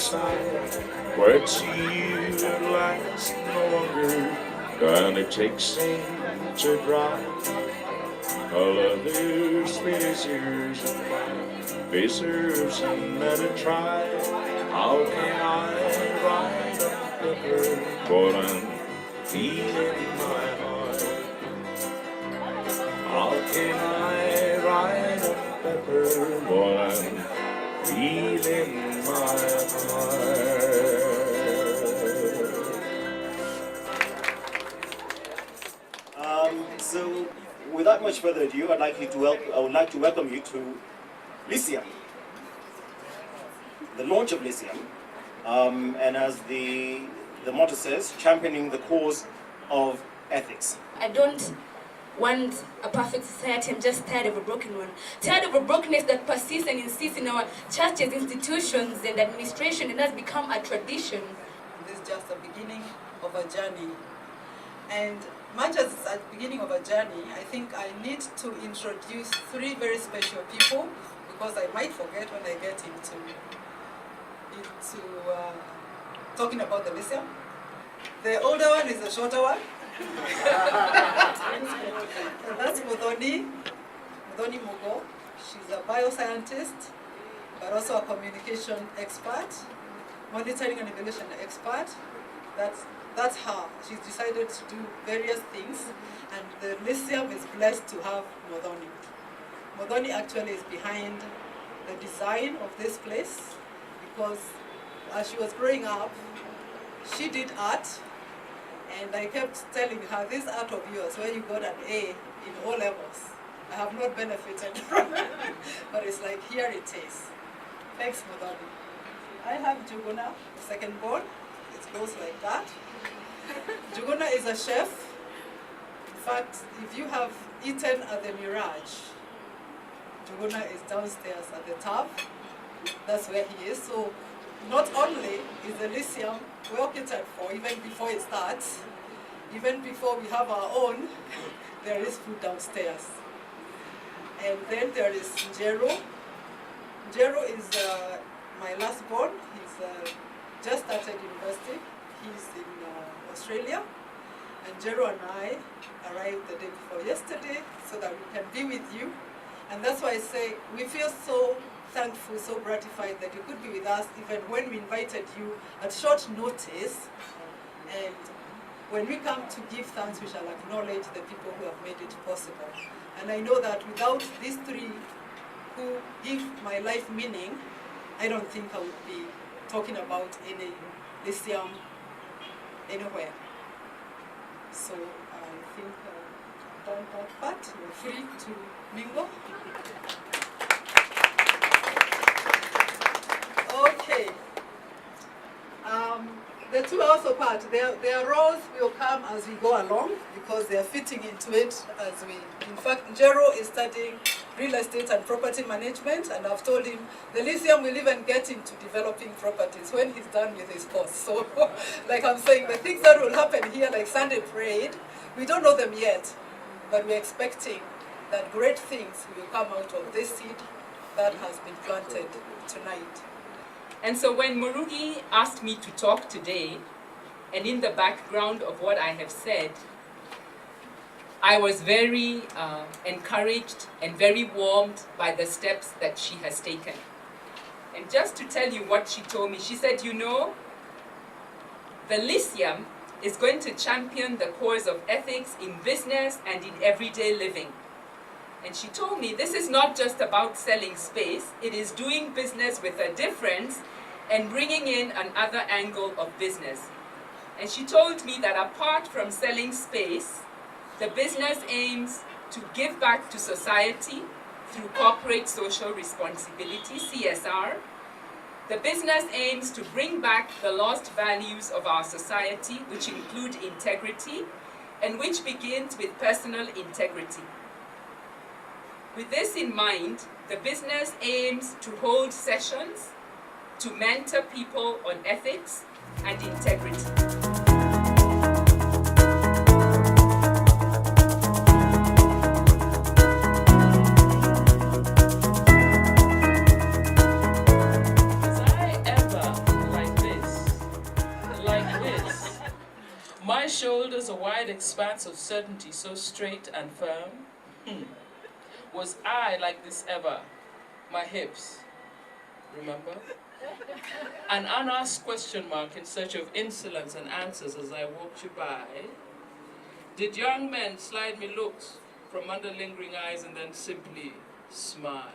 inside, where it's you that lasts no longer than it takes ink to dry. All other spacers and mine, spacers and let it try. How can I write a paper what I'm feeling in my heart? How can I write a paper what I'm feeling in my heart? So, without much further ado, I would like to welcome you to Lyceum, the launch of Lyceum, and as the motto says, championing the cause of ethics. I don't want a perfect society. I'm just tired of a broken one. Tired of a brokenness that persists and insists in our churches, institutions, and administration, and has become a tradition. This is just the beginning of a journey. And much as it's at the beginning of a journey, I think I need to introduce three very special people, because I might forget when I get into talking about the Lyceum. The older one is the shorter one. And that's Muthoni Mugo. She's a bioscientist, but also a communication expert, monitoring and evaluation expert. That's her. She's decided to do various things, and the Lyceum is blessed to have Muthoni. Muthoni actually is behind the design of this place, because as she was growing up, she did art, and I kept telling her, this art of yours, where you got an A in O levels, I have not benefited from it, but it's like, here it is. Thanks, Muthoni. I have Juguna, the second born. It goes like that. Juguna is a chef. In fact, if you have eaten at the Mirage, Juguna is downstairs at the top. That's where he is. So not only is the Lyceum well catered for, even before it starts, even before we have our own, there is food downstairs. And then there is Jero. Jero is my last born. He's just started university. He's in Australia. And Jero and I arrived the day before yesterday so that we can be with you. And that's why I say we feel so thankful, so gratified that you could be with us even when we invited you at short notice. And when we come to give thanks, we shall acknowledge the people who have made it possible. And I know that without these three who give my life meaning, I don't think I would be talking about any Lyceum anywhere. So I think I've done that part. You're free to mingle. Okay. The two are also part. Their roles will come as we go along, because they are fitting into it as we. In fact, Jero is studying real estate and property management, and I've told him the Lyceum will even get into developing properties when he's done with his course. So, like I'm saying, the things that will happen here, like Sunday Parade, we don't know them yet, but we're expecting that great things will come out of this seed that has been planted tonight. And so when Murugi asked me to talk today, and in the background of what I have said, I was very encouraged and very warmed by the steps that she has taken. And just to tell you what she told me, she said, you know, the Lyceum is going to champion the cause of ethics in business and in everyday living. And she told me this is not just about selling space, it is doing business with a difference and bringing in another angle of business. And she told me that apart from selling space, the business aims to give back to society through corporate social responsibility, CSR. The business aims to bring back the lost values of our society, which include integrity, and which begins with personal integrity. With this in mind, the business aims to hold sessions to mentor people on ethics and integrity. Was I ever my shoulders a wide expanse of certainty so straight and firm? Was I like this ever? My hips, remember? An unasked question mark in search of insolence and answers as I walked you by. Did young men slide me looks from under lingering eyes and then simply smile?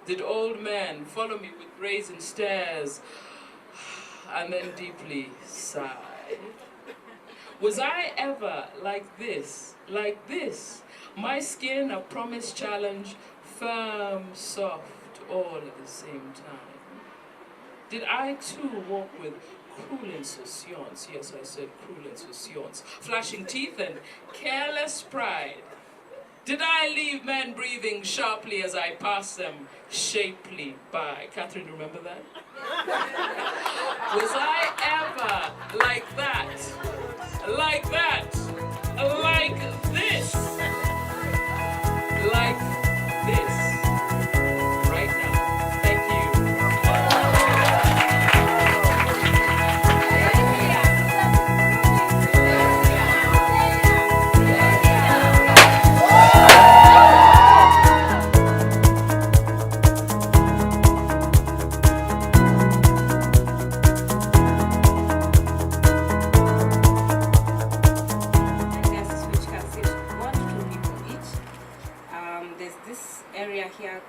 Did old men follow me with brazen stares and then deeply sigh? Was I ever like this? Like this? My skin a promised challenge, firm, soft, all at the same time. Did I too walk with cruel insouciance? Yes, I said cruel insouciance. Flashing teeth and careless pride. Did I leave men breathing sharply as I passed them shapely by? Catherine, remember that? Was I ever like that? Like that? Like this? Like this? Right now. Thank you.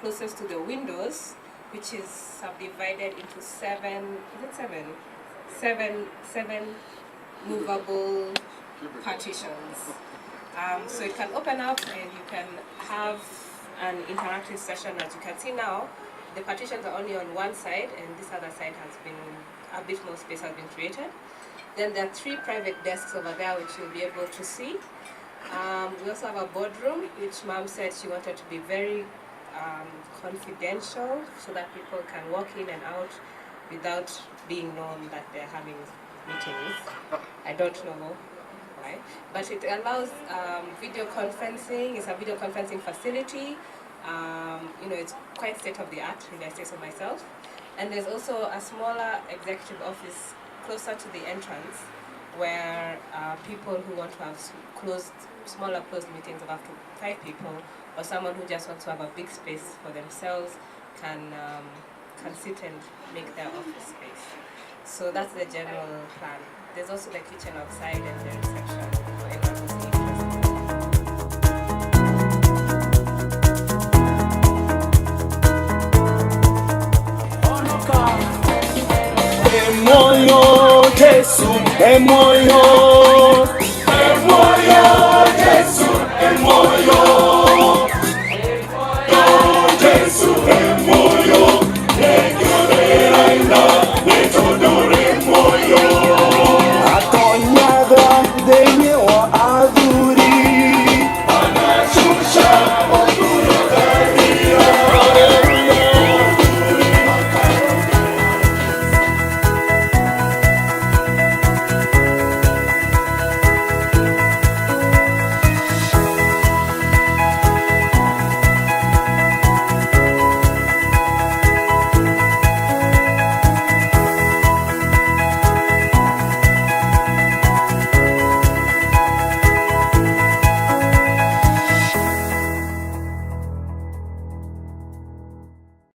Closest to the windows, which is subdivided into seven movable partitions. So it can open up and you can have an interactive session. As you can see now, the partitions are only on one side and this other side has been, a bit more space has been created. Then there are 3 private desks over there which you'll be able to see. We also have a boardroom, which Mom said she wanted to be very confidential so that people can walk in and out without being known that they're having meetings. I don't know why, but it allows video conferencing. It's a video conferencing facility. It's quite state of the art, if I say so myself. And there's also a smaller executive office closer to the entrance where people who want to have smaller closed meetings of up to 5 people, or someone who just wants to have a big space for themselves can sit and make their office space. So that's the general plan. There's also the kitchen outside and the reception for anyone who's interested. Emoyo, Jesu, emoyo.